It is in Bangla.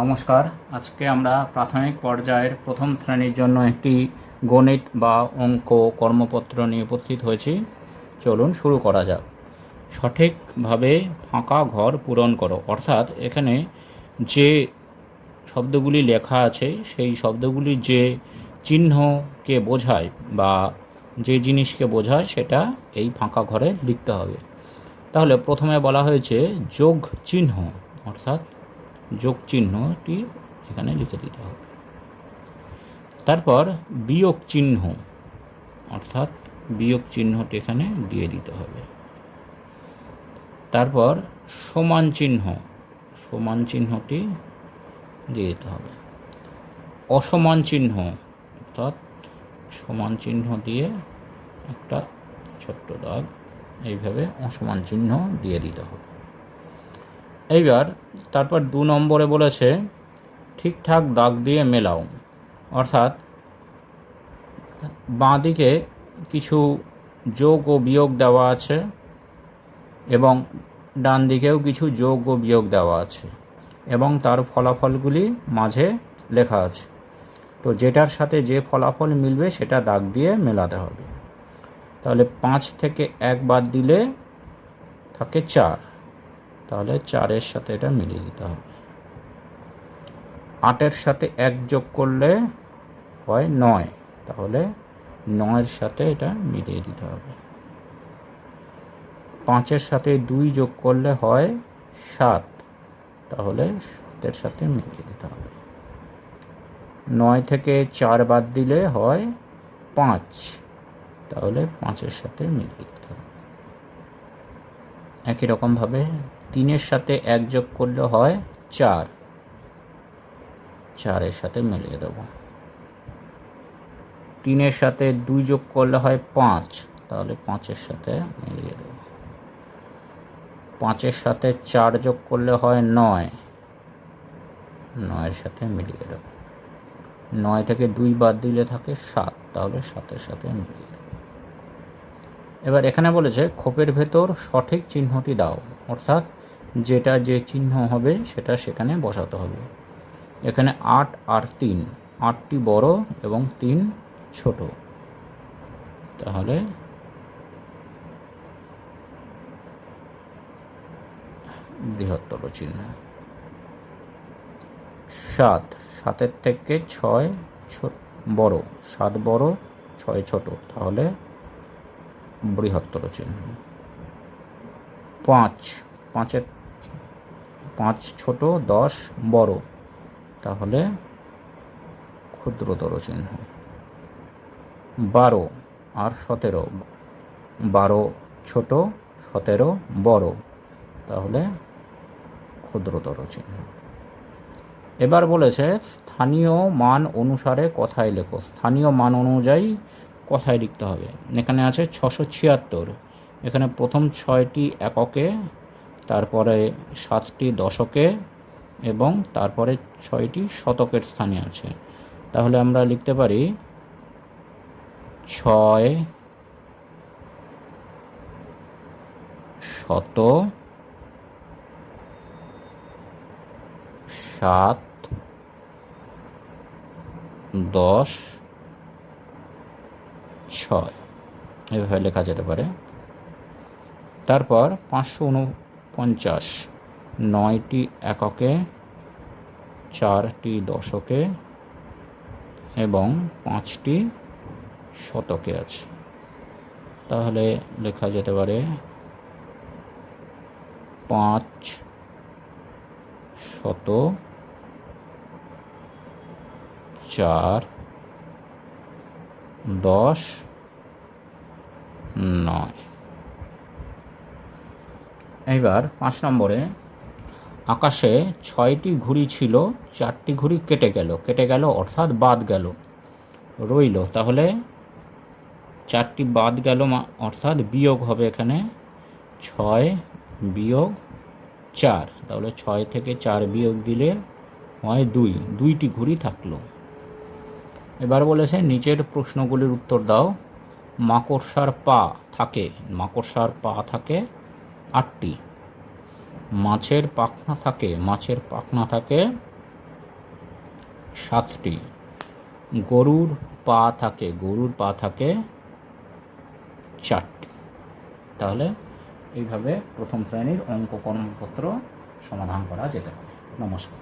নমস্কার। আজকে আমরা প্রাথমিক পর্যায়ের প্রথম শ্রেণীর জন্য একটি গণিত বা অঙ্ক কর্মপত্র নিয়ে উপস্থিত হয়েছি। চলুন শুরু করা যাক। সঠিকভাবে ফাঁকা ঘর পূরণ করো। অর্থাৎ এখানে যে শব্দগুলি লেখা আছে সেই শব্দগুলি যে চিহ্নকে বোঝায় বা যে জিনিসকে বোঝায় সেটা এই ফাঁকা ঘরে লিখতে হবে। তাহলে প্রথমে বলা হয়েছে যোগ চিহ্ন, অর্থাৎ যোগ চিহ্নটি এখানে লিখে দিতে হবে। তারপর বিয়োগ চিহ্ন, অর্থাৎ বিয়োগ চিহ্নটি এখানে দিয়ে দিতে হবে। তারপর সমান চিহ্ন, সমান চিহ্নটি দিয়ে দিতে হবে। অসমান চিহ্ন, অর্থাৎ সমান চিহ্ন দিয়ে একটা ছোট্ট দাগ, এইভাবে অসমান চিহ্ন দিয়ে দিতে হবে। এইবার তারপর 2 নম্বরে বলেছে ঠিকঠাক দাগ দিয়ে মেলাও। অর্থাৎ বাঁ দিকে কিছু যোগ ও বিয়োগ দেওয়া আছে এবং ডান দিকেও কিছু যোগ ও বিয়োগ দেওয়া আছে এবং তার ফলাফলগুলি মাঝে লেখা আছে। তো যেটার সাথে যে ফলাফল মিলবে সেটা দাগ দিয়ে মেলাতে হবে। তাহলে 5 থেকে 1 বাদ দিলে থাকে 4, তাহলে 4-এর সাথে এটা মিলিয়ে দিতে হবে। 8-এর সাথে 1 যোগ করলে হয় 9, তাহলে 9-এর সাথে এটা মিলিয়ে দিতে হবে। 5-এর সাথে 2 যোগ করলে হয় 7, তাহলে 7-এর সাথে মিলিয়ে দিতে হবে। 9 থেকে 4 বাদ দিলে হয় 5, তাহলে 5-এর সাথে মিলিয়ে দিতে হবে। একই রকমভাবে 3-এর সাথে 1 যোগ করলে হয় 4, 4-এর সাথে মিলিয়ে দেব। 3-এর সাথে 2 যোগ করলে হয় 5, তাহলে 5-এর সাথে মিলিয়ে দেব। 5-এর সাথে 4 যোগ করলে হয় 9, 9-এর সাথে মিলিয়ে দেব। 9 থেকে 2 বাদ দিলে থাকে 7, তাহলে 7-এর সাথে মিলিয়ে দেব। এবার এখানে বলেছে খোপের ভেতর সঠিক চিহ্নটি দাও, অর্থাৎ যেটা যে চিহ্ন হবে সেটা সেখানে বসাতে হবে। এখানে 8 আর 3, 8টি বড় এবং 3 ছোট, তাহলে বৃহত্তর চিহ্ন। 7, 7-এর থেকে 6 বড়, 7 বড় 6 ছোট, তাহলে বৃহত্তর চিহ্ন। 5, 5 ছোট 10 বড়, তাহলে ক্ষুদ্রতর চিহ্ন। 12 আর 17, 12 ছোট 17 বড়, তাহলে ক্ষুদ্রতর চিহ্ন। এবার বলেছে স্থানীয় মান অনুসারে কথায় লেখো। স্থানীয় মান অনুযায়ী কথায় লিখতে হবে। এখানে আছে 676, এখানে প্রথম 6টি এককে, তারপরে 7টি দশকে এবং তারপরে 6টি শতকের স্থানে আছে। তাহলে আমরা লিখতে পারি 6 শত 7 10 6, এভাবে লেখা যেতে পারে। তারপর 549, 9টি এককে, 4টি দশকে এবং 5টি শতকে আছে। তাহলে লেখা যেতে পারে 5 শত 4 10 9। এইবার 5 নম্বরে আকাশে 6টি ঘুড়ি ছিল, 4টি ঘুড়ি কেটে গেল অর্থাৎ বাদ গেল, রইল, তাহলে 4টি বাদ গেল অর্থাৎ বিয়োগ হবে এখানে 6 বিয়োগ 4, তাহলে 6 থেকে 4 বিয়োগ দিলে হয় 2, 2টি ঘুড়ি থাকলো। এবার বলেছে নিচের প্রশ্নগুলির উত্তর দাও। মাকড়সার পা থাকে, মাকড়সার পা থাকে 8টি। মাছের পাখনা থাকে, মাছের পাখনা থাকে 7টি। গরুর পা থাকে 4টি। তাহলে এইভাবে প্রথম শ্রেণীর অঙ্ক কর্মপত্র সমাধান করা যেতে পারে। নমস্কার।